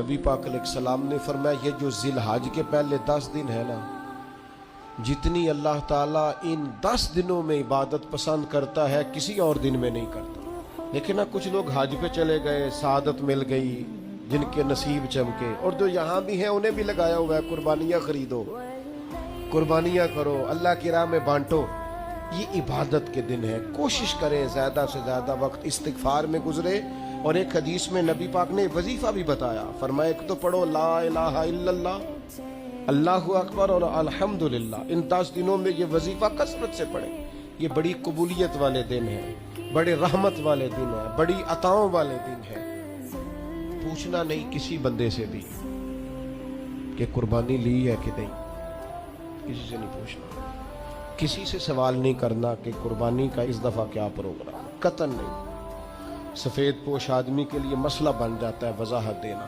नबी पाक अलैहिस्सलाम ने फरमाया ये जो जिलहज के पहले 10 दिन है ना, जितनी अल्लाह ताला इन 10 दिनों में इबादत पसंद करता है किसी और दिन में नहीं करता। लेकिन ना कुछ लोग हज पे चले गए, सादत मिल गई, जिनके नसीब चमके, और जो यहाँ भी हैं उन्हें भी लगाया हुआ है कुर्बानियाँ खरीदो, कुर्बानियाँ करो, अल्लाह की राह में बांटो। ये इबादत के दिन है। कोशिश करें ज़्यादा से ज़्यादा वक्त इस्तिग़फ़ार में गुजरे। और एक हदीस में नबी पाक ने वजीफ़ा भी बताया, फरमाया एक तो पढ़ो ला इलाहा इल्लल्लाह, अल्लाहु अकबर और अल्हम्दुलिल्लाह। इन 10 दिनों में ये वजीफ़ा कसरत से पढ़ें। ये बड़ी कबूलियत वाले दिन हैं, बड़े रहमत वाले दिन हैं, बड़ी अताओं वाले दिन हैं। पूछना नहीं किसी बंदे से भी कि कुर्बानी ली है कि नहीं, किसी से नहीं पूछना, किसी से सवाल नहीं करना कि कुर्बानी का इस दफ़ा क्या प्रोग्राम, कतन नहीं। सफ़ेद पोश आदमी के लिए मसला बन जाता है वजाहत देना।